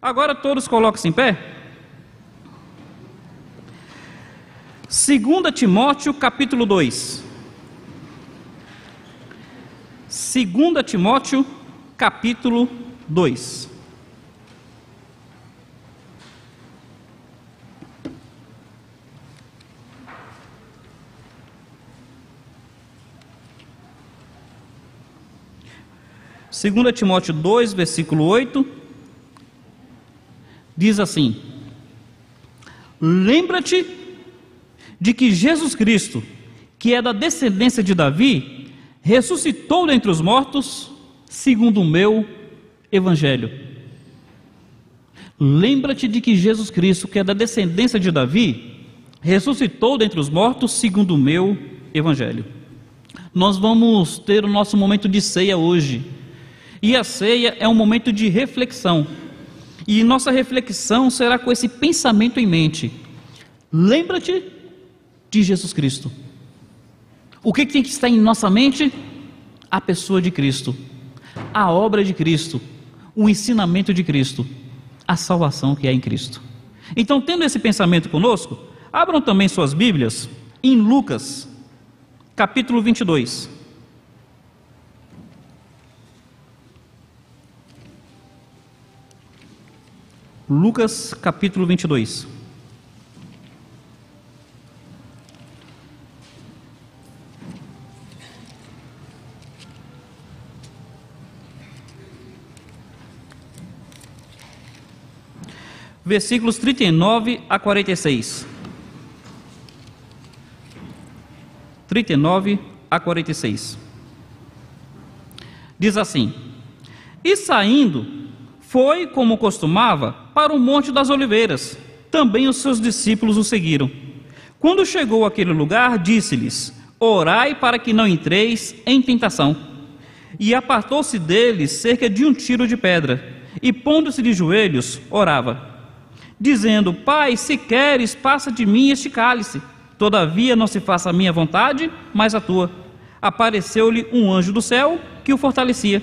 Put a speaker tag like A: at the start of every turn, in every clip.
A: Agora todos colocam-se em pé. 2 Timóteo capítulo 2. 2 Timóteo capítulo 2. Segunda Timóteo 2, versículo 8, diz assim: lembra-te de que Jesus Cristo, que é da descendência de Davi, ressuscitou dentre os mortos, segundo o meu evangelho. Lembra-te de que Jesus Cristo, que é da descendência de Davi, ressuscitou dentre os mortos, segundo o meu evangelho. Nós vamos ter o nosso momento de ceia hoje. E a ceia é um momento de reflexão. E nossa reflexão será com esse pensamento em mente. Lembra-te de Jesus Cristo. O que tem que estar em nossa mente? A pessoa de Cristo, a obra de Cristo, o ensinamento de Cristo, a salvação que é em Cristo. Então, tendo esse pensamento conosco, abram também suas Bíblias em Lucas, capítulo 22. Lucas capítulo 22. Versículos 39 a 46. 39 a 46. Diz assim: e saindo, foi, como costumava, para o Monte das Oliveiras. Também os seus discípulos o seguiram. Quando chegou àquele lugar, disse-lhes: orai para que não entreis em tentação. E apartou-se deles cerca de 1 tiro de pedra, e pondo-se de joelhos, orava, dizendo: Pai, se queres, passa de mim este cálice. Todavia não se faça a minha vontade, mas a tua. Apareceu-lhe um anjo do céu que o fortalecia.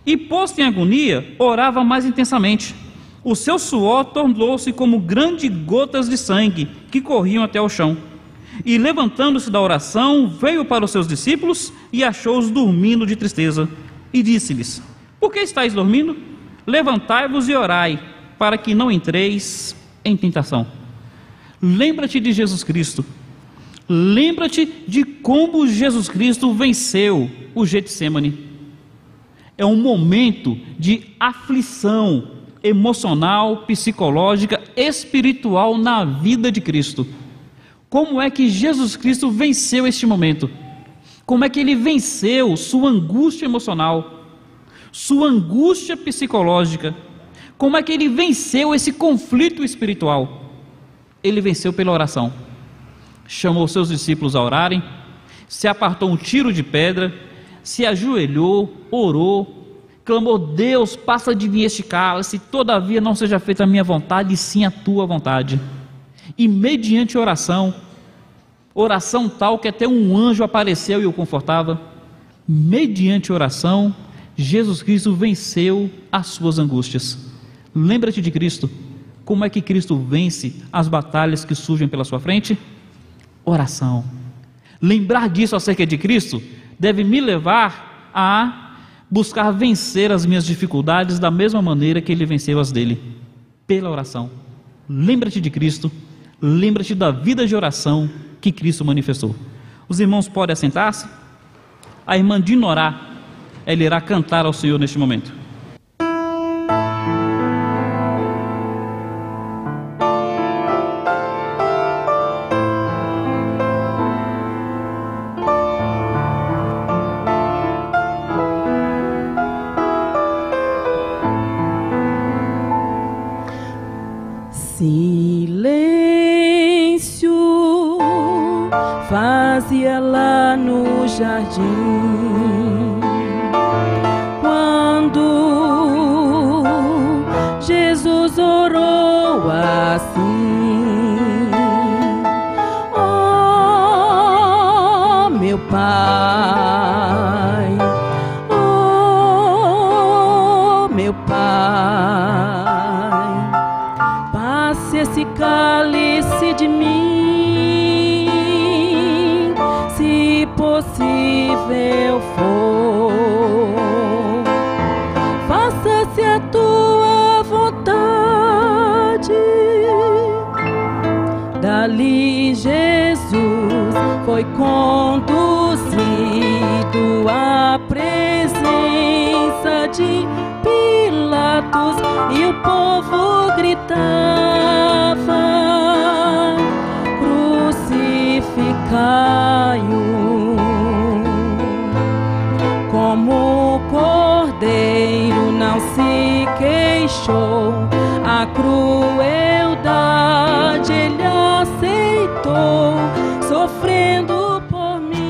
A: E, posto em agonia, orava mais intensamente. O seu suor tornou-se como grandes gotas de sangue que corriam até o chão. E, levantando-se da oração, veio para os seus discípulos e achou-os dormindo de tristeza. E disse-lhes: por que estáis dormindo? Levantai-vos e orai, para que não entreis em tentação. Lembra-te de Jesus Cristo. Lembra-te de como Jesus Cristo venceu o Getsêmani. É um momento de aflição emocional, psicológica, espiritual na vida de Cristo. Como é que Jesus Cristo venceu este momento? Como é que ele venceu sua angústia emocional, sua angústia psicológica? Como é que ele venceu esse conflito espiritual? Ele venceu pela oração. Chamou seus discípulos a orarem, se apartou 1 tiro de pedra, se ajoelhou, orou, clamou: Deus, passa de mim este cálice, todavia não seja feita a minha vontade, e sim a tua vontade. E mediante oração tal que até um anjo apareceu e o confortava, mediante oração, Jesus Cristo venceu as suas angústias. Lembra-te de Cristo. Como é que Cristo vence as batalhas que surgem pela sua frente? Oração. Lembrar disso acerca de Cristo deve me levar a buscar vencer as minhas dificuldades da mesma maneira que ele venceu as dele, pela oração. Lembra-te de Cristo, lembra-te da vida de oração que Cristo manifestou. Os irmãos podem assentar-se. A irmã Dinorá, ela irá cantar ao Senhor neste momento.
B: Silêncio fazia lá no jardim, quando Jesus orou assim: oh meu Pai, oh meu Pai, esse cálice de mim, se possível for. Faça-se a tua vontade. Dali Jesus foi conduzido à presença de Pilatos, e o povo gritava: crucificai-o. Como o cordeiro não se queixou, a crueldade ele aceitou, sofrendo por mim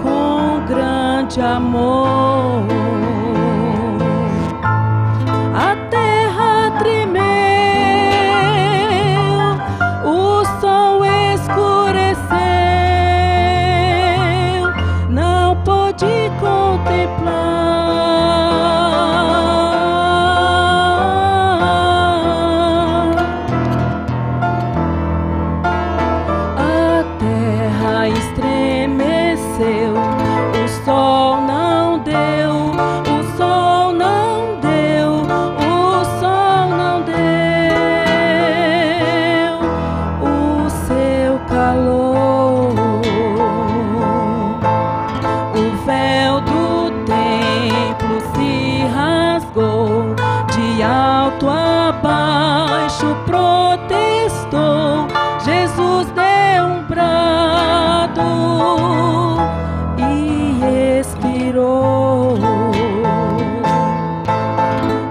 B: com grande amor. A terra tremeu, o sol escureceu, não pôde contemplar. A terra estremeceu, o sol não deu, o sol não deu, o sol não deu o seu calor. O véu do templo se rasgou, de alto a baixo protestou. Jesus deu um brado e expirou.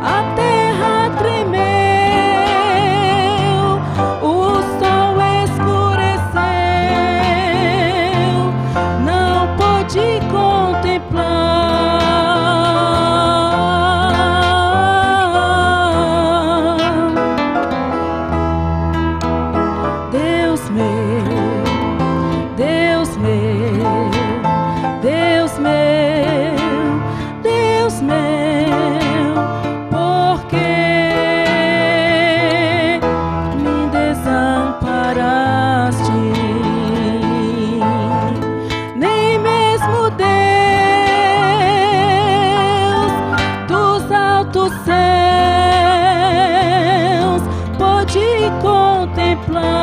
B: A terra tremeu, o sol escureceu, não pôde contemplar. Deus meu, Deus meu, Deus meu, Deus meu, por que me desamparaste? Nem mesmo Deus dos altos céus pode contemplar.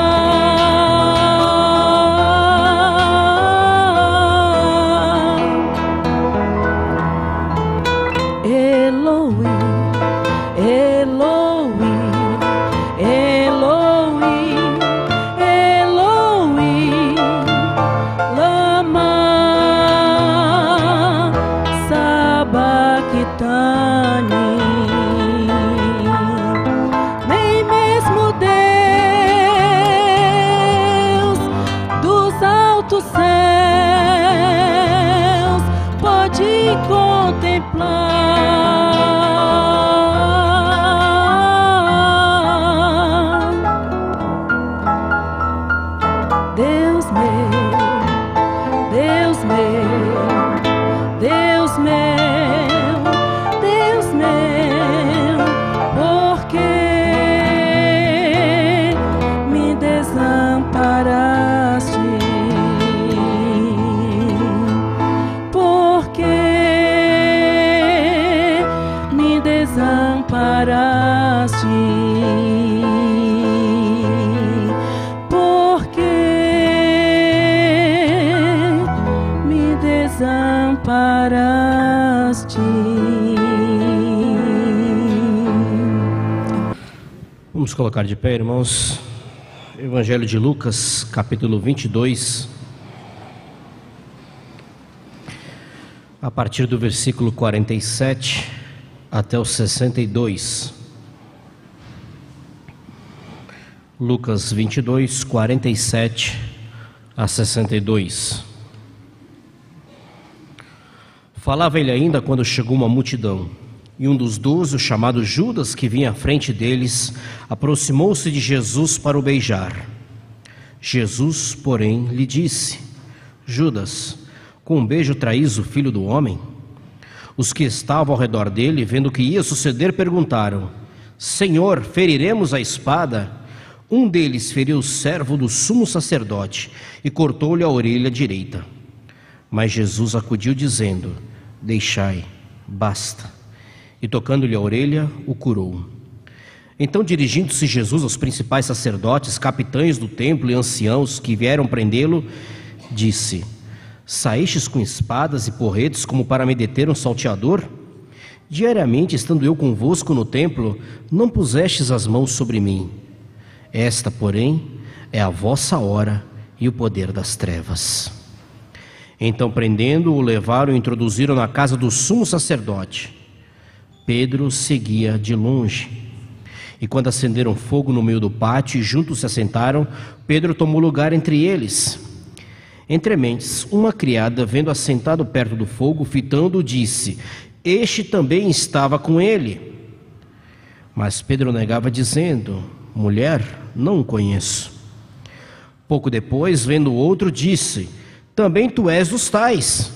B: Elohim, Elohim, Elohim, Elohim, lama sabachthani. Nem mesmo Deus dos altos céus pode contemplar. Deus meu, Deus meu, Deus meu, Deus meu, por que me desamparaste? Por que me desamparaste? Por que me desamparaste?
C: Vamos colocar de pé, irmãos. Evangelho de Lucas, capítulo 22, a partir do versículo 47 até o 62. Lucas 22, 47 a 62. Falava ele ainda quando chegou uma multidão, e um dos 12, o chamado Judas, que vinha à frente deles, aproximou-se de Jesus para o beijar. Jesus, porém, lhe disse: Judas, com um beijo traís o Filho do Homem? Os que estavam ao redor dele, vendo o que ia suceder, perguntaram: Senhor, feriremos a espada? Um deles feriu o servo do sumo sacerdote e cortou-lhe a orelha direita. Mas Jesus acudiu dizendo: deixai, basta. E tocando-lhe a orelha, o curou. Então, dirigindo-se Jesus aos principais sacerdotes, capitães do templo e anciãos que vieram prendê-lo, disse: saístes com espadas e porretes como para me deter um salteador? Diariamente, estando eu convosco no templo, não pusestes as mãos sobre mim. Esta, porém, é a vossa hora e o poder das trevas. Então, prendendo-o, o levaram e introduziram na casa do sumo sacerdote. Pedro seguia de longe. E quando acenderam fogo no meio do pátio e juntos se assentaram, Pedro tomou lugar entre eles. Entrementes, uma criada, vendo assentado perto do fogo, fitando-o, disse: este também estava com ele. Mas Pedro negava, dizendo: mulher, não o conheço. Pouco depois, vendo o outro, disse: também tu és dos tais.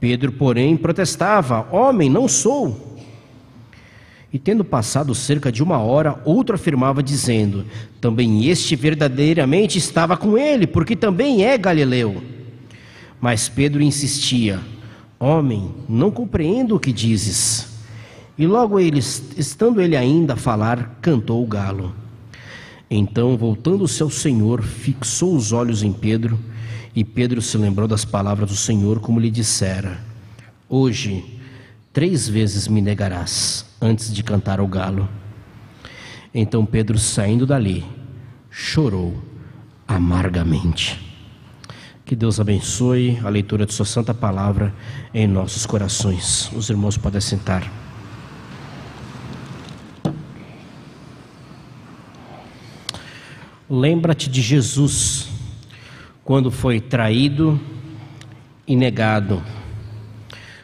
C: Pedro, porém, protestava: homem, não sou. E tendo passado cerca de 1 hora, outro afirmava, dizendo: também este verdadeiramente estava com ele, porque também é galileu. Mas Pedro insistia: homem, não compreendo o que dizes. E logo estando ele ainda a falar, cantou o galo. Então, voltando-se ao Senhor, fixou os olhos em Pedro, e Pedro se lembrou das palavras do Senhor, como lhe dissera: hoje 3 vezes me negarás, antes de cantar o galo. Então Pedro, saindo dali, chorou amargamente. Que Deus abençoe a leitura de sua santa palavra em nossos corações. Os irmãos podem sentar. Lembra-te de Jesus quando foi traído e negado.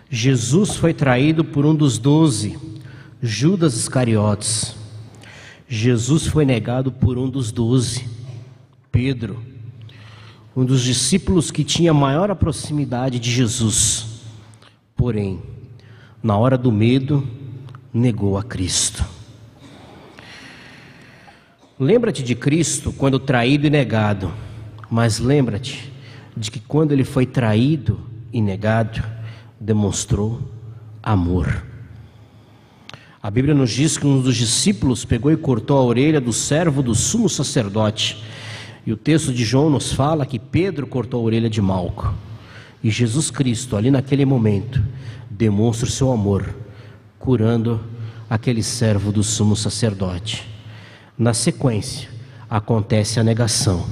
C: Jesus foi traído por um dos 12, Judas Iscariotes. Jesus foi negado por um dos 12, Pedro, um dos discípulos que tinha maior proximidade de Jesus. Porém, na hora do medo, negou a Cristo. Lembra-te de Cristo quando traído e negado, mas lembra-te de que quando ele foi traído e negado, demonstrou amor. A Bíblia nos diz que um dos discípulos pegou e cortou a orelha do servo do sumo sacerdote. E o texto de João nos fala que Pedro cortou a orelha de Malco. E Jesus Cristo, ali naquele momento, demonstra o seu amor, curando aquele servo do sumo sacerdote. Na sequência, acontece a negação.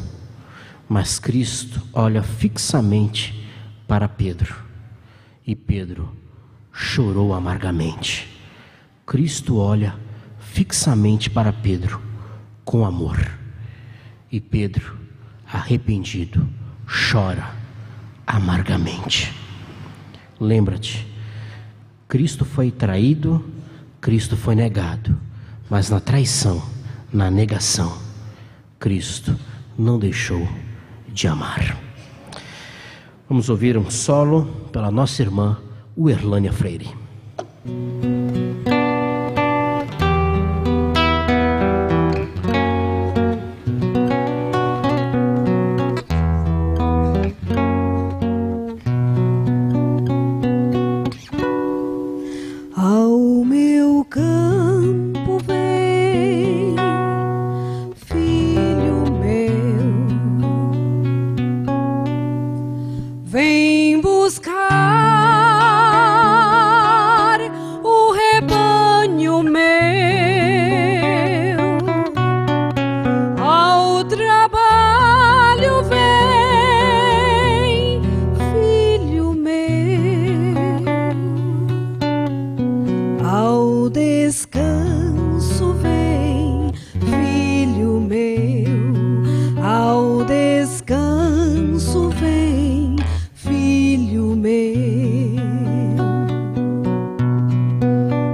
C: Mas Cristo olha fixamente para Pedro. E Pedro chorou amargamente. Cristo olha fixamente para Pedro com amor. E Pedro, arrependido, chora amargamente. Lembra-te, Cristo foi traído, Cristo foi negado, mas na traição, na negação, Cristo não deixou de amar. Vamos ouvir um solo pela nossa irmã Uerlânia Freire.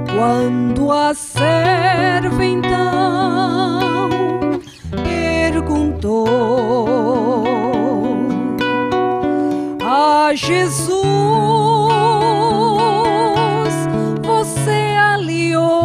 B: Quando a serva então perguntou a Jesus: você aliou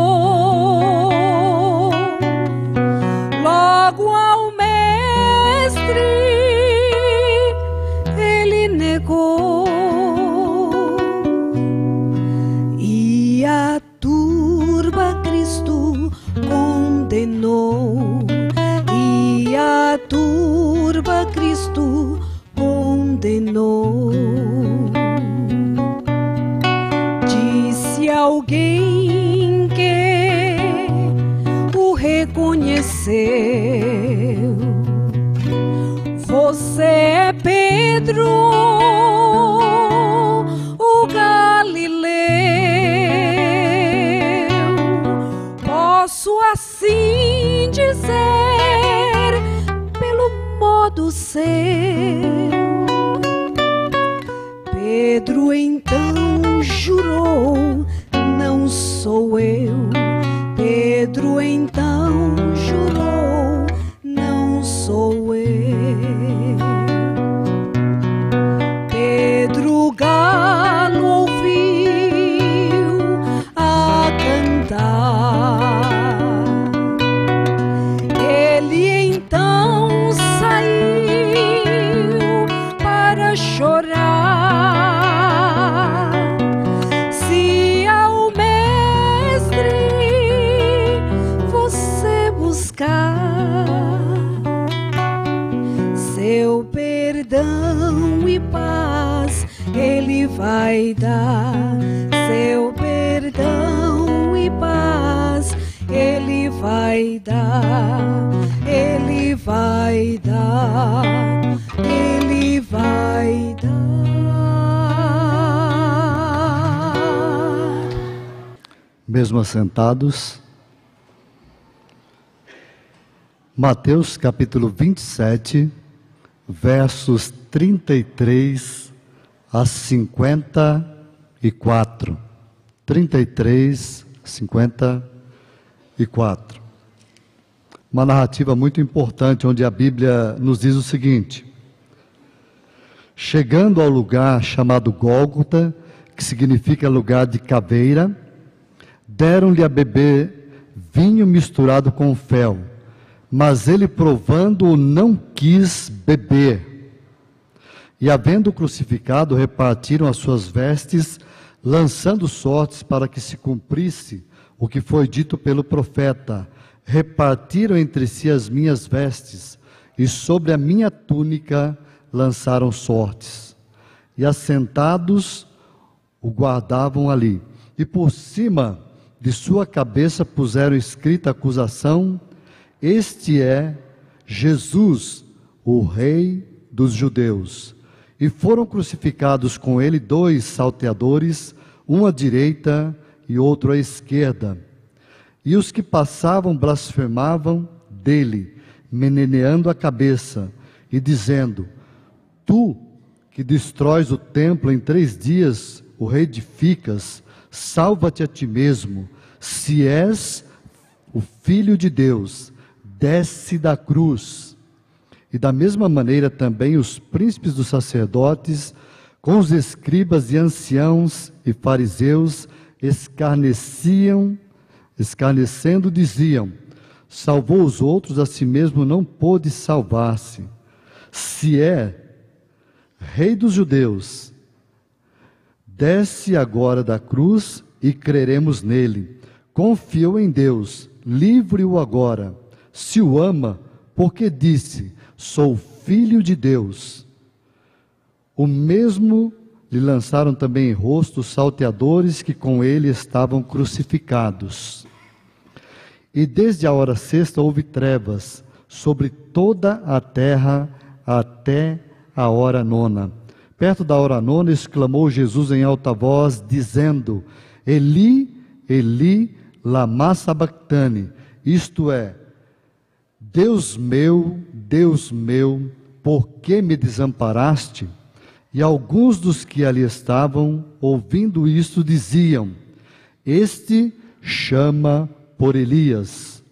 B: aconteceu. Você é Pedro, o Galileu. Posso assim dizer, pelo modo seu. Pedro então jurou: não sou eu. Pedro então jurou: não sou eu. Pedro o galo ouviu a cantar. Ele então saiu para chorar. Se ao mestre você buscar, seu perdão e paz Ele vai dar. Seu perdão e paz Ele vai dar. Ele vai dar. Ele vai dar.
D: Mesmo assentados, Mateus capítulo 27, versos 33 a 54. 33, 54. Uma narrativa muito importante, onde a Bíblia nos diz o seguinte: chegando ao lugar chamado Gólgota, que significa lugar de caveira, deram-lhe a beber vinho misturado com fel, mas ele, provando-o, não quis beber. E, havendo crucificado, repartiram as suas vestes, lançando sortes para que se cumprisse o que foi dito pelo profeta: repartiram entre si as minhas vestes, e sobre a minha túnica lançaram sortes. E assentados o guardavam ali, e por cima de sua cabeça puseram escrita a acusação: este é Jesus, o Rei dos Judeus. E foram crucificados com ele 2 salteadores, um à direita e outro à esquerda. E os que passavam blasfemavam dele, meneando a cabeça e dizendo: tu que destróis o templo em 3 dias, o reedificas, salva-te a ti mesmo. Se és o Filho de Deus, desce da cruz. E da mesma maneira também os príncipes dos sacerdotes, com os escribas e anciãos e fariseus, escarnecendo, diziam: salvou os outros, a si mesmo não pôde salvar-se. Se é Rei dos Judeus, desce agora da cruz e creremos nele. Confiou em Deus, livre-o agora. Se o ama, porque disse: sou filho de Deus. O mesmo lhe lançaram também em rosto os salteadores que com ele estavam crucificados. E desde a hora sexta houve trevas sobre toda a terra até a hora nona. Perto da hora nona exclamou Jesus em alta voz, dizendo: Eli, Eli, lama sabactani, isto é, Deus meu, por que me desamparaste? E alguns dos que ali estavam, ouvindo isto, diziam: este chama por Elias.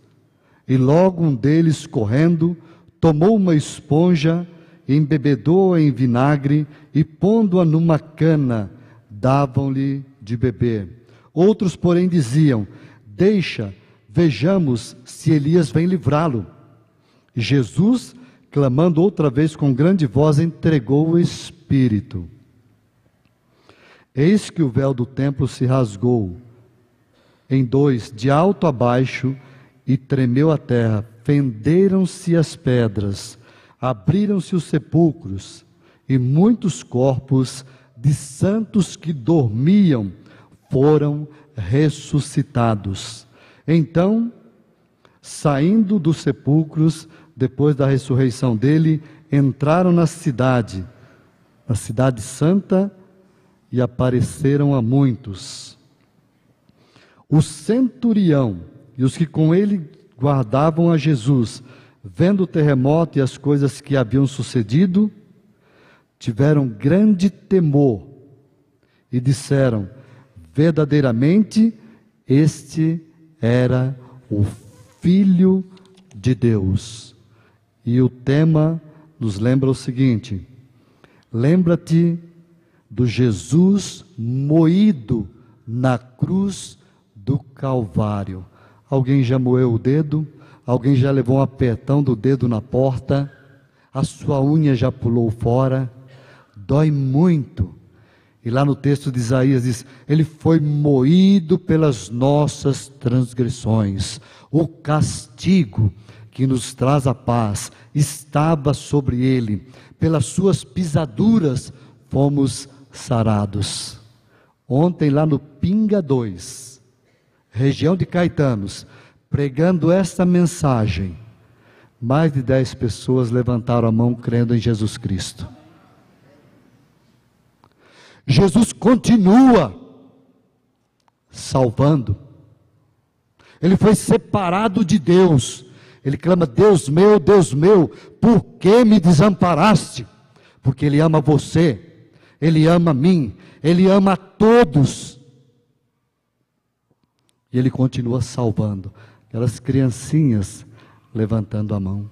D: E logo um deles, correndo, tomou uma esponja, embebedou-a em vinagre e, pondo-a numa cana, davam-lhe de beber. Outros, porém, diziam: deixa, vejamos se Elias vem livrá-lo. E Jesus, clamando outra vez com grande voz, entregou o Espírito. Eis que o véu do templo se rasgou em 2, de alto a baixo, e tremeu a terra. Fenderam-se as pedras, abriram-se os sepulcros, e muitos corpos de santos que dormiam foram ressuscitados. Então Saindo dos sepulcros, depois da ressurreição dele, entraram na cidade santa, e apareceram a muitos. O centurião e os que com ele guardavam a Jesus, vendo o terremoto e as coisas que haviam sucedido, tiveram grande temor e disseram: verdadeiramente este era o Filho de Deus. E o tema nos lembra o seguinte: lembra-te do Jesus moído na cruz do Calvário. Alguém já moeu o dedo? Alguém já levou um apertão do dedo na porta? A sua unha já pulou fora? Dói muito. E lá no texto de Isaías diz: ele foi moído pelas nossas transgressões. O castigo que nos traz a paz estava sobre ele. Pelas suas pisaduras fomos sarados. Ontem lá no Pinga 2, região de Caetanos, pregando esta mensagem, mais de 10 pessoas levantaram a mão crendo em Jesus Cristo. Jesus continua salvando. Ele foi separado de Deus. Ele clama: Deus meu, por que me desamparaste? Porque Ele ama você, Ele ama a mim, Ele ama a todos. E Ele continua salvando. Aquelas criancinhas levantando a mão.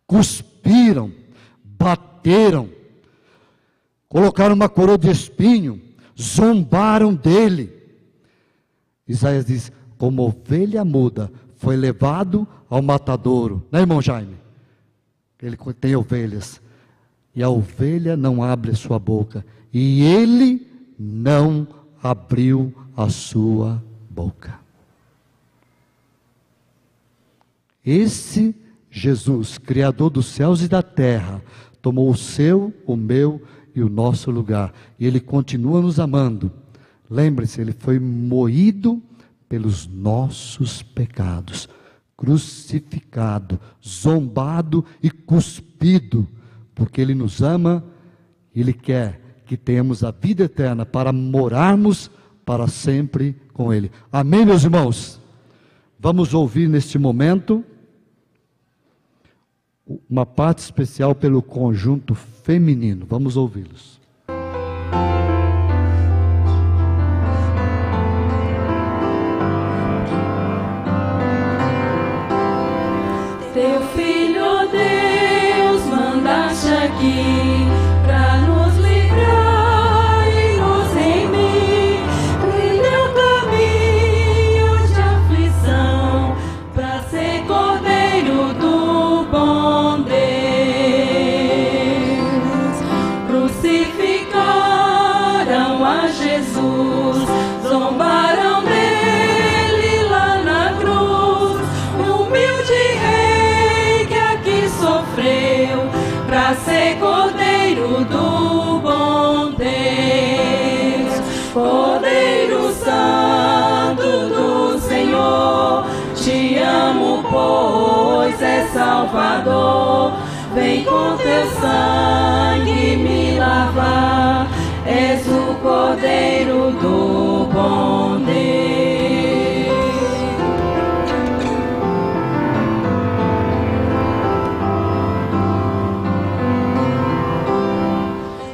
D: Cuspiram, bateram, colocaram uma coroa de espinho, zombaram dele. Isaías diz: como ovelha muda, foi levado ao matadouro. Não é, irmão Jaime? Ele tem ovelhas. E a ovelha não abre a sua boca. E ele não abriu a sua boca. Esse Jesus, Criador dos céus e da terra, tomou o seu, o meu e o nosso lugar. E Ele continua nos amando. Lembre-se, Ele foi moído pelos nossos pecados, crucificado, zombado e cuspido, porque Ele nos ama, Ele quer que tenhamos a vida eterna para morarmos para sempre com Ele. Amém, meus irmãos? Vamos ouvir neste momento uma parte especial pelo conjunto feminino. Vamos ouvi-los.
B: Teu filho Deus mandaste aqui pra nos livrar e nos remir. Trilhou caminho de aflição pra ser cordeiro do bom Deus. Crucificaram a Jesus, zombaram dele lá na cruz. Humilde rei que aqui sofreu pra ser cordeiro do bom Deus. Cordeiro santo do Senhor, te amo, pois é Salvador. Vem com teu sangue me lavar, és o cordeiro do bom Deus.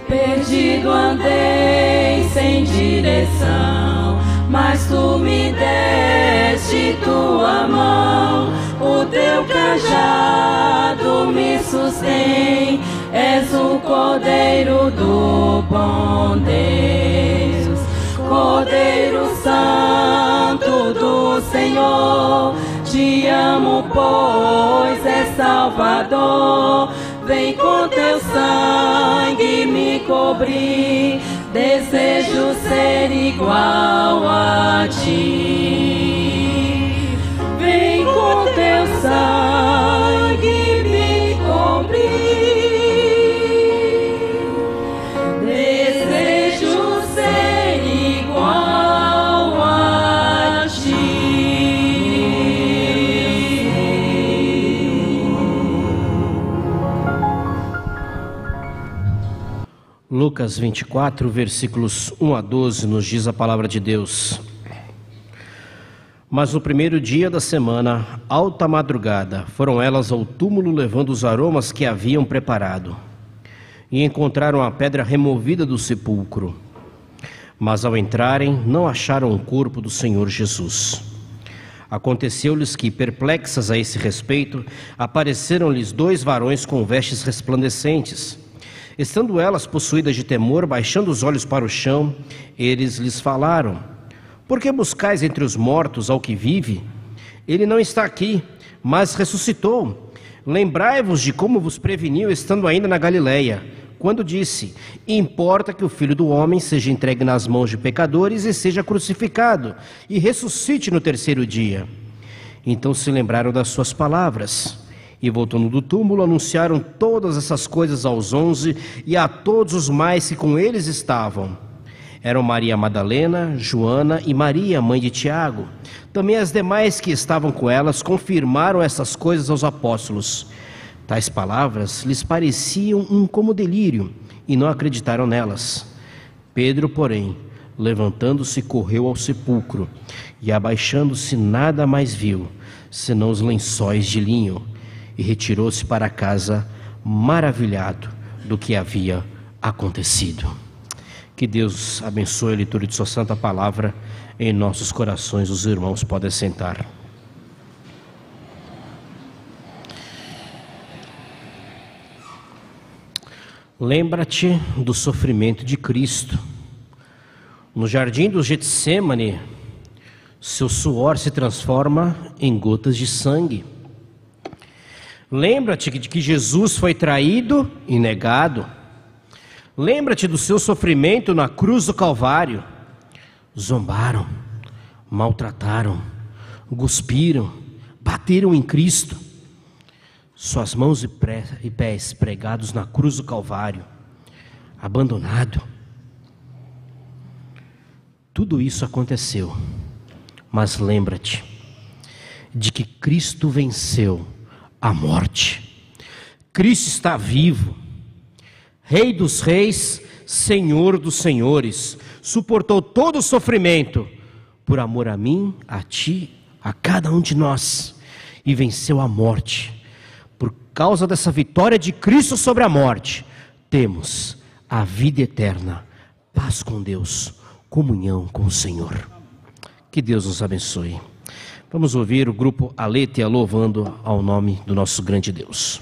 B: Perdido andei sem direção, mas tu me deste tua mão. O teu cajado me sustém, és o cordeiro do bom Deus. Cordeiro santo do Senhor, te amo, pois é Salvador. Vem com teu sangue me cobrir, desejo ser igual a ti. Vem com teu sangue me cobrir, desejo ser igual a ti.
C: Lucas 24, versículos 1 a 12, nos diz a palavra de Deus: Mas no primeiro dia da semana, alta madrugada, foram elas ao túmulo levando os aromas que haviam preparado. E encontraram a pedra removida do sepulcro. Mas ao entrarem, não acharam o corpo do Senhor Jesus. Aconteceu-lhes que, perplexas a esse respeito, apareceram-lhes 2 varões com vestes resplandecentes. Estando elas possuídas de temor, baixando os olhos para o chão, eles lhes falaram: Por que buscais entre os mortos ao que vive? Ele não está aqui, mas ressuscitou. Lembrai-vos de como vos preveniu estando ainda na Galileia, quando disse: Importa que o Filho do Homem seja entregue nas mãos de pecadores e seja crucificado, e ressuscite no terceiro dia. Então se lembraram das suas palavras, e voltando do túmulo, anunciaram todas essas coisas aos 11 e a todos os mais que com eles estavam. Eram Maria Madalena, Joana e Maria, mãe de Tiago. Também as demais que estavam com elas confirmaram essas coisas aos apóstolos. Tais palavras lhes pareciam como delírio, e não acreditaram nelas. Pedro, porém, levantando-se, correu ao sepulcro, e abaixando-se nada mais viu, senão os lençóis de linho, e retirou-se para casa, maravilhado do que havia acontecido. Que Deus abençoe a leitura de sua santa palavra em nossos corações. Os irmãos podem sentar. Lembra-te do sofrimento de Cristo. No jardim do Getsêmani, seu suor se transforma em gotas de sangue. Lembra-te de que Jesus foi traído e negado. Lembra-te do seu sofrimento na cruz do Calvário. Zombaram, maltrataram, cuspiram, bateram em Cristo. Suas mãos e pés pregados na cruz do Calvário, abandonado. Tudo isso aconteceu, mas lembra-te de que Cristo venceu a morte. Cristo está vivo, Rei dos reis, Senhor dos senhores, suportou todo o sofrimento por amor a mim, a ti, a cada um de nós, e venceu a morte. Por causa dessa vitória de Cristo sobre a morte, temos a vida eterna, paz com Deus, comunhão com o Senhor. Que Deus nos abençoe. Vamos ouvir o grupo Aletheia louvando ao nome do nosso grande Deus.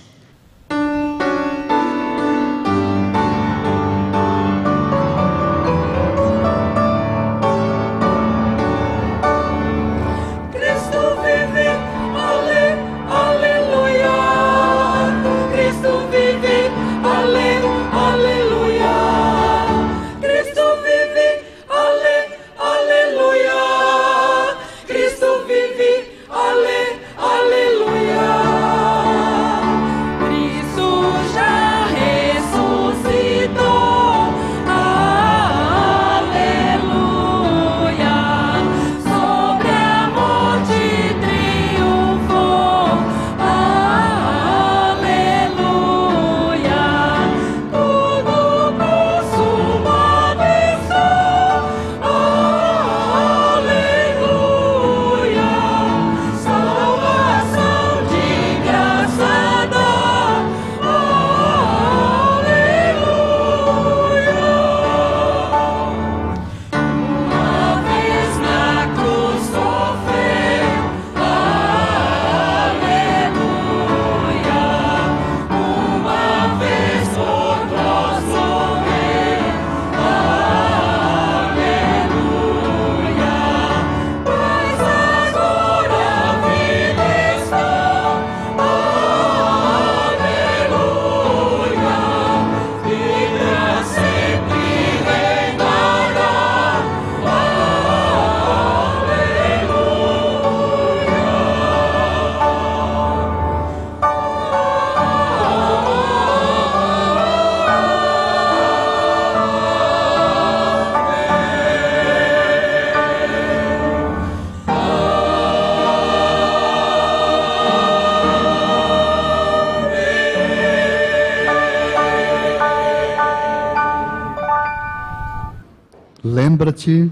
D: lembra-te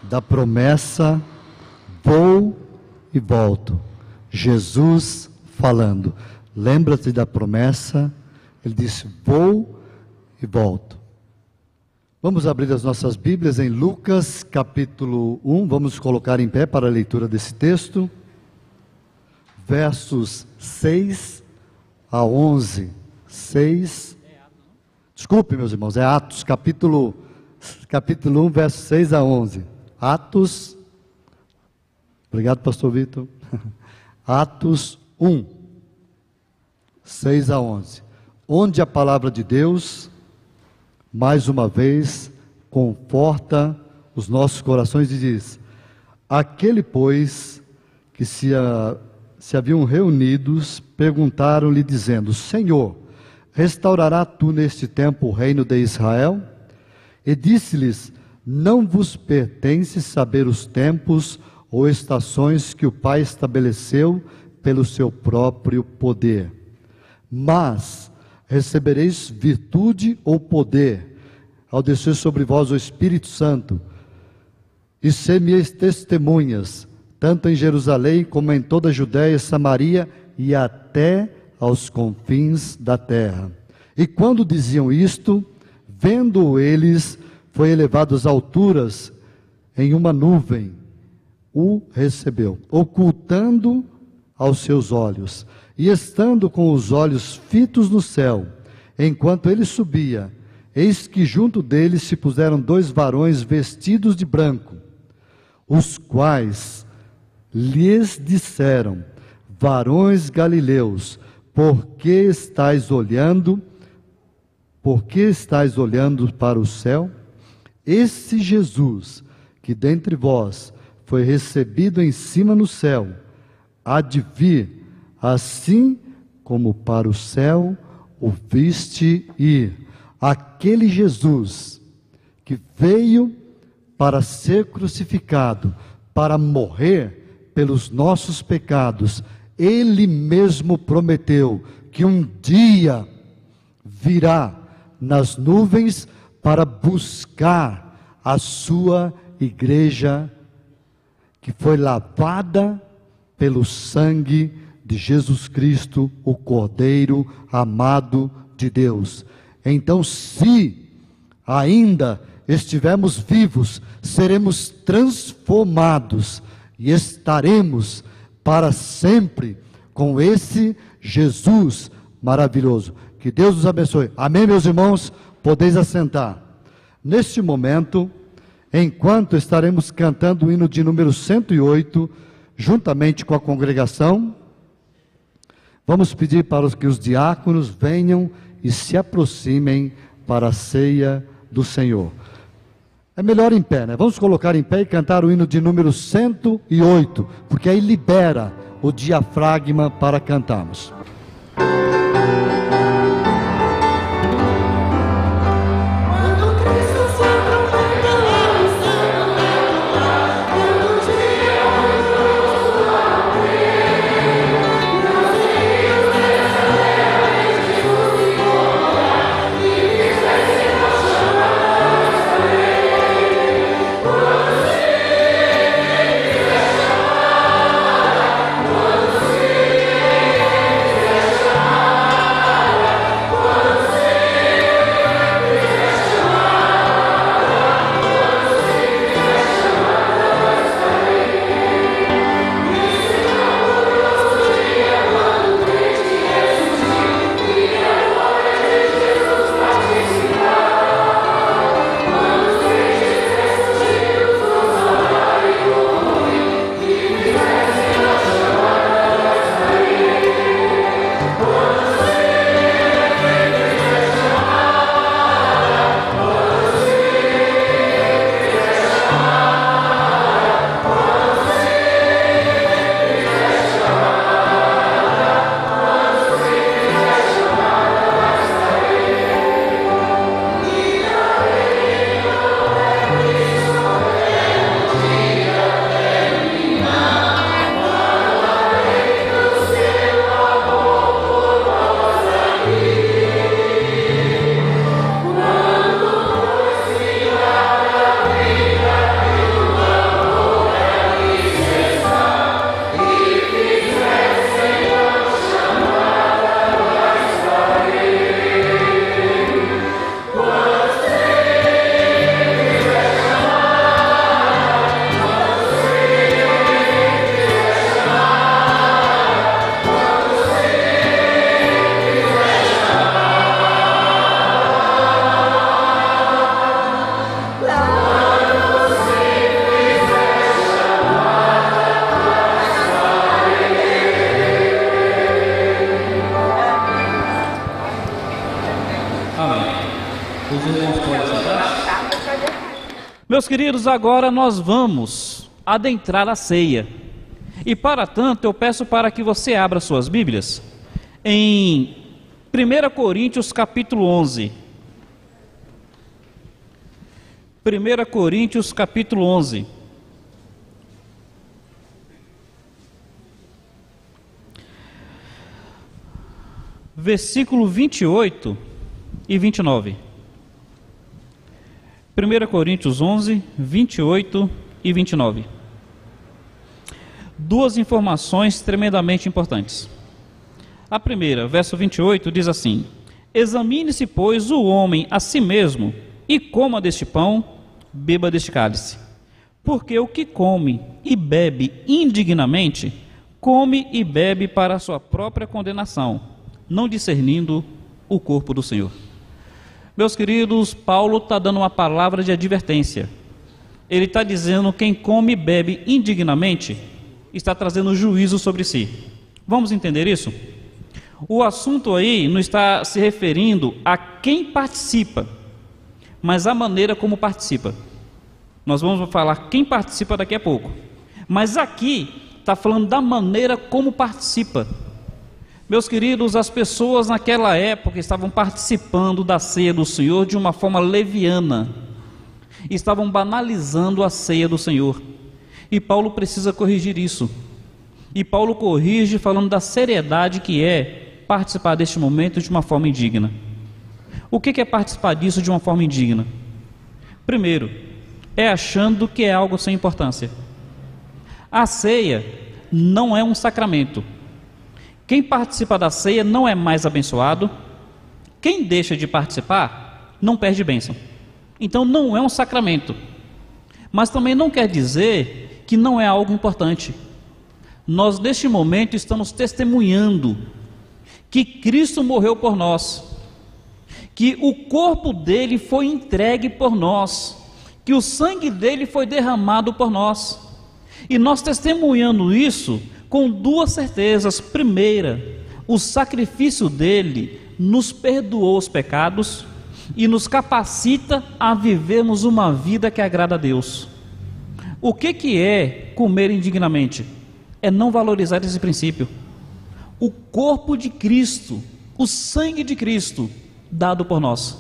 D: da promessa, vou e volto. Jesus falando, lembra-te da promessa, ele disse, vou e volto. Vamos abrir as nossas Bíblias em Lucas capítulo 1, vamos colocar em pé para a leitura desse texto, versos 6 a 11, desculpe meus irmãos, é Atos capítulo 1, versos 6 a 11, Atos, obrigado pastor Vitor, Atos 1, 6 a 11, onde a palavra de Deus, mais uma vez, conforta os nossos corações e diz, aquele pois, que se haviam reunidos, perguntaram-lhe dizendo, Senhor, restaurará tu neste tempo o reino de Israel? E disse-lhes, não vos pertence saber os tempos ou estações que o Pai estabeleceu pelo seu próprio poder. Mas recebereis virtude ou poder, ao descer sobre vós o Espírito Santo, e ser-me-eis testemunhas, tanto em Jerusalém como em toda a Judéia, Samaria e até aos confins da terra. E quando diziam isto, vendo eles, foi elevado às alturas em uma nuvem, o recebeu, ocultando aos seus olhos, e estando com os olhos fitos no céu, enquanto ele subia, eis que junto dele se puseram 2 varões vestidos de branco, os quais lhes disseram, varões galileus, por que estáis olhando para o céu? Esse Jesus, que dentre vós foi recebido em cima no céu, há de vir, assim como para o céu o viste ir. Aquele Jesus que veio para ser crucificado, para morrer pelos nossos pecados, ele mesmo prometeu que um dia virá nas nuvens para buscar a sua igreja, que foi lavada pelo sangue de Jesus Cristo, o Cordeiro amado de Deus. Então, se ainda estivermos vivos, seremos transformados e estaremos para sempre com esse Jesus maravilhoso. Que Deus nos abençoe. Amém, meus irmãos? Podeis assentar. Neste momento, enquanto estaremos cantando o hino de número 108, juntamente com a congregação, vamos pedir para que os diáconos venham e se aproximem para a ceia do Senhor. É melhor em pé, né? Vamos colocar em pé e cantar o hino de número 108, porque aí libera o diafragma para cantarmos.
E: Senhor.
A: Meus queridos, agora nós vamos adentrar a ceia. E para tanto, eu peço para que você abra suas Bíblias em 1 Coríntios capítulo 11. 1 Coríntios capítulo 11. Versículo 28 e 29. 1 Coríntios 11, 28 e 29. Duas informações tremendamente importantes. A primeira, verso 28, diz assim: examine-se, pois, o homem a si mesmo, e coma deste pão, beba deste cálice. Porque o que come e bebe indignamente, come e bebe para a sua própria condenação, não discernindo o corpo do Senhor. Meus queridos, Paulo está dando uma palavra de advertência. Ele está dizendo que quem come e bebe indignamente está trazendo juízo sobre si. Vamos entender isso? O assunto aí não está se referindo a quem participa, mas a maneira como participa. Nós vamos falar quem participa daqui a pouco. Mas aqui está falando da maneira como participa. Meus queridos, as pessoas naquela época estavam participando da ceia do Senhor de uma forma leviana. Estavam banalizando a ceia do Senhor. E Paulo precisa corrigir isso. E Paulo corrige falando da seriedade que é participar deste momento de uma forma indigna. O que é participar disso de uma forma indigna? Primeiro, é achando que é algo sem importância. A ceia não é um sacramento. Quem participa da ceia não é mais abençoado. Quem deixa de participar não perde bênção. Então não é um sacramento. Mas também não quer dizer que não é algo importante. Nós neste momento estamos testemunhando que Cristo morreu por nós, que o corpo dele foi entregue por nós, que o sangue dele foi derramado por nós. E nós testemunhando isso com duas certezas. Primeira, o sacrifício dele nos perdoou os pecados e nos capacita a vivermos uma vida que agrada a Deus. O que é comer indignamente? É não valorizar esse princípio. O corpo de Cristo, o sangue de Cristo dado por nós.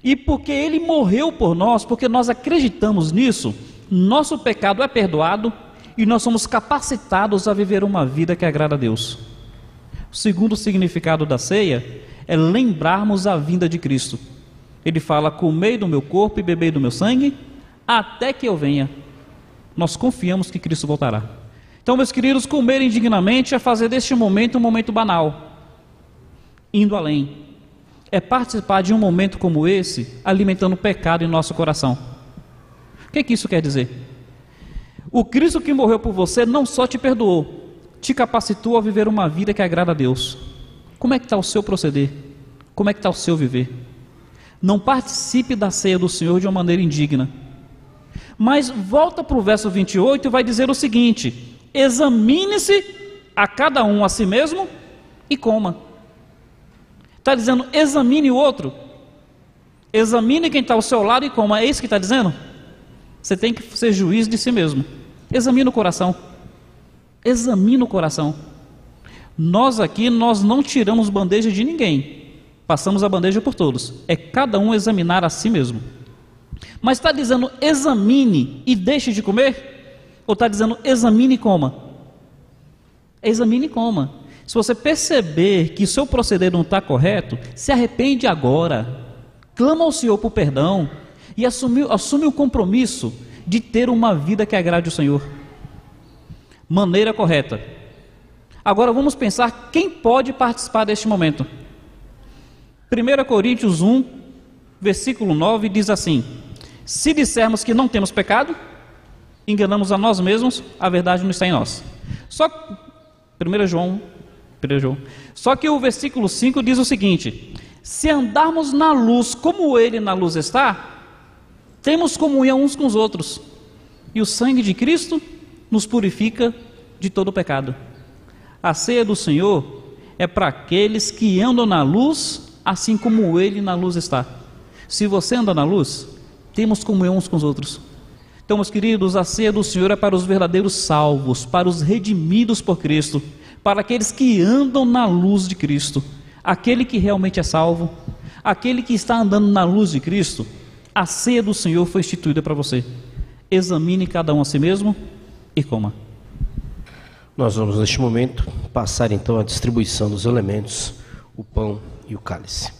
A: E porque ele morreu por nós, porque nós acreditamos nisso, nosso pecado é perdoado e nós somos capacitados a viver uma vida que agrada a Deus. O segundo significado da ceia é lembrarmos a vinda de Cristo. Ele fala: comei do meu corpo e bebei do meu sangue, até que eu venha. Nós confiamos que Cristo voltará. Então, meus queridos, comer indignamente é fazer deste momento um momento banal, indo além. É participar de um momento como esse, alimentando o pecado em nosso coração. O que isso quer dizer? O Cristo que morreu por você não só te perdoou, te capacitou a viver uma vida que agrada a Deus. Como é que está o seu proceder? Como é que está o seu viver? Não participe da ceia do Senhor de uma maneira indigna. Mas volta para o verso 28 e vai dizer o seguinte: examine-se a cada um a si mesmo e coma. Está dizendo, examine o outro. Examine quem está ao seu lado e coma. É isso que está dizendo? Você tem que ser juiz de si mesmo. Examine o coração. Examine o coração. Nós aqui, nós não tiramos bandeja de ninguém. Passamos a bandeja por todos. É cada um examinar a si mesmo. Mas está dizendo, examine e deixe de comer? Ou está dizendo, examine e coma? Examine e coma. Se você perceber que o seu proceder não está correto, se arrepende agora. Clama ao Senhor por perdão e assume o compromisso de ter uma vida que agrade o Senhor. Maneira correta. Agora vamos pensar quem pode participar deste momento. 1 Coríntios 1, versículo 9 diz assim: se dissermos que não temos pecado, enganamos a nós mesmos, a verdade não está em nós. Só 1 João. Só que o versículo 5 diz o seguinte: se andarmos na luz como ele na luz está, temos comunhão uns com os outros, e o sangue de Cristo nos purifica de todo pecado. A ceia do Senhor é para aqueles que andam na luz, assim como ele na luz está. Se você anda na luz, Temos comunhão uns com os outros. Então, meus queridos, a ceia do Senhor é para os verdadeiros salvos, para os redimidos por Cristo, para aqueles que andam na luz de Cristo. Aquele que realmente é salvo, aquele que está andando na luz de Cristo, a ceia do Senhor foi instituída para você. Examine cada um a si mesmo e coma.
C: Nós vamos neste momento passar então a distribuição dos elementos, o pão e o cálice.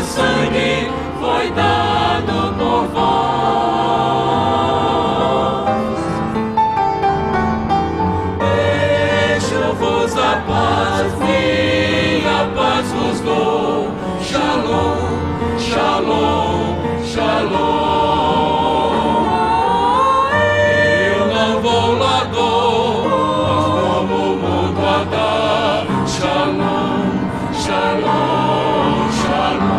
B: Sangue foi dado por vós. Deixo-vos a paz, minha paz vos dou. Shalom, shalom, shalom. Eu não vou lá dou, mas como o mundo a dá. Shalom, shalom, shalom.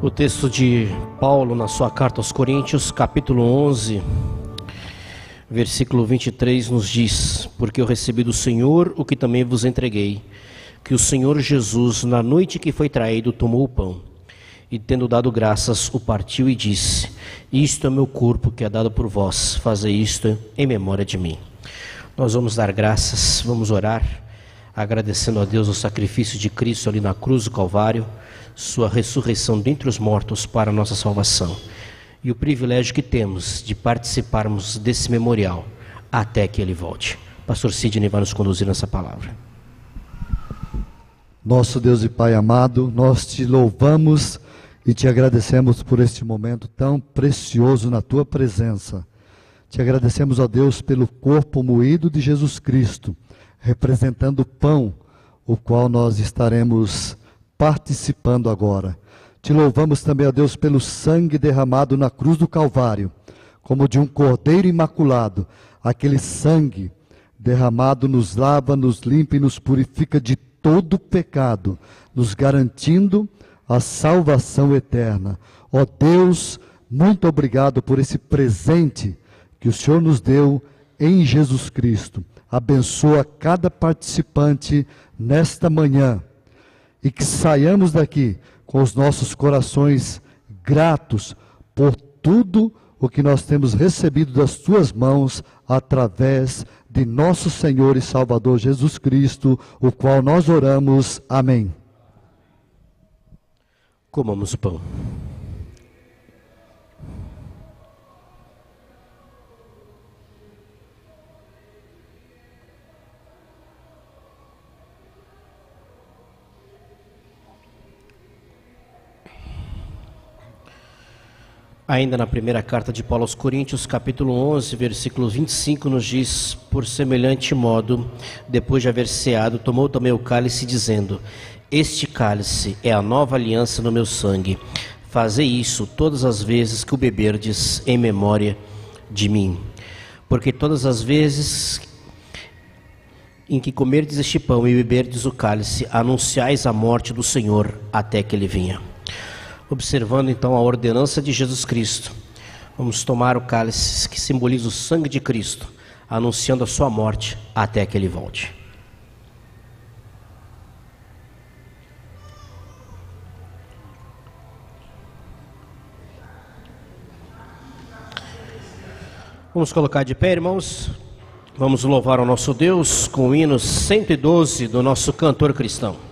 C: O texto de Paulo na sua carta aos Coríntios, capítulo 11, versículo 23, nos diz: porque eu recebi do Senhor o que também vos entreguei, que o Senhor Jesus, na noite que foi traído, tomou o pão, e tendo dado graças, o partiu e disse: isto é meu corpo que é dado por vós, fazei isto em memória de mim. Nós vamos dar graças, vamos orar, agradecendo a Deus o sacrifício de Cristo ali na cruz do Calvário, sua ressurreição dentre os mortos para a nossa salvação, e o privilégio que temos de participarmos desse memorial até que ele volte. Pastor Sidney vai nos conduzir nessa palavra.
D: Nosso Deus e Pai amado, nós te louvamos e te agradecemos por este momento tão precioso na tua presença. Te agradecemos, ó Deus, pelo corpo moído de Jesus Cristo, representando o pão, o qual nós estaremos participando agora. Te louvamos também, ó Deus, pelo sangue derramado na cruz do Calvário, como de um cordeiro imaculado. Aquele sangue derramado nos lava, nos limpa e nos purifica de todo pecado, nos garantindo a salvação eterna. Ó Deus, muito obrigado por esse presente que o Senhor nos deu em Jesus Cristo. Abençoa cada participante nesta manhã, e que saiamos daqui com os nossos corações gratos por tudo o que nós temos recebido das tuas mãos através de nosso Senhor e Salvador Jesus Cristo, o qual nós oramos. Amém.
C: Comamos o pão. Ainda na primeira carta de Paulo aos Coríntios, capítulo 11, versículo 25, nos diz: por semelhante modo, depois de haver ceado, tomou também o cálice, dizendo: este cálice é a nova aliança no meu sangue. Fazei isso todas as vezes que o beberdes em memória de mim. Porque todas as vezes em que comerdes este pão e beberdes o cálice, anunciais a morte do Senhor até que ele venha. Observando então a ordenança de Jesus Cristo, vamos tomar o cálice que simboliza o sangue de Cristo, anunciando a sua morte até que ele volte. Vamos colocar de pé, irmãos. Vamos louvar o nosso Deus com o hino 112 do nosso cantor cristão.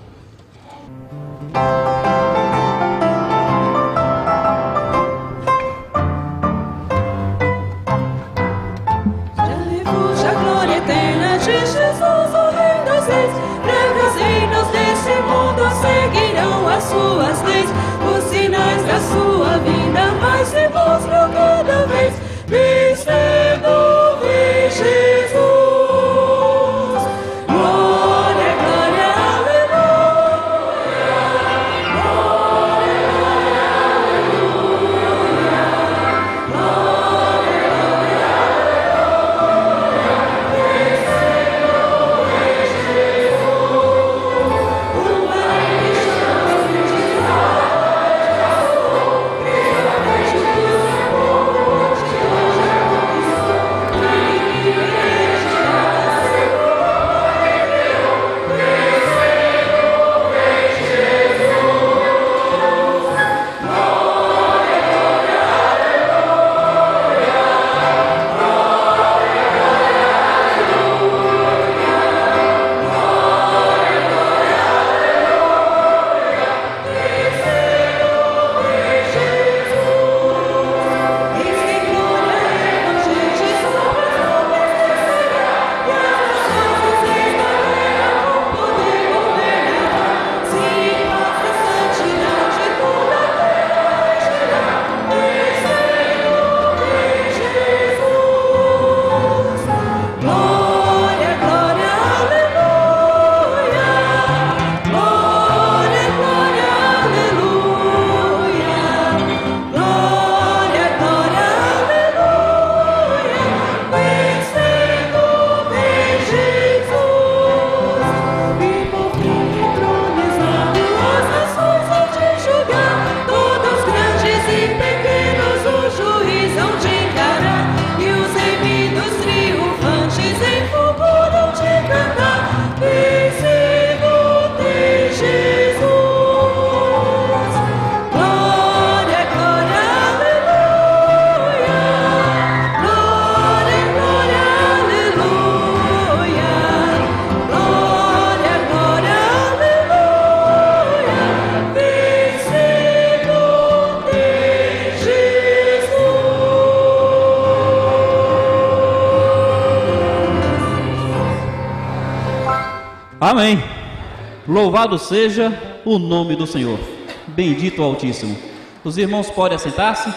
B: Suas leis, os sinais da sua vinda mais se mostram cada vez. Vistendo em Jesus, glória, glória, aleluia.
A: Amém. Louvado seja o nome do Senhor. Bendito o Altíssimo. Os irmãos podem assentar-se.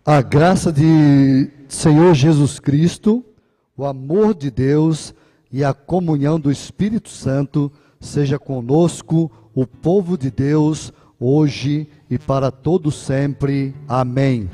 D: A graça de Senhor Jesus Cristo, o amor de Deus e a comunhão do Espírito Santo seja conosco, o povo de Deus, hoje e para todo sempre. Amém.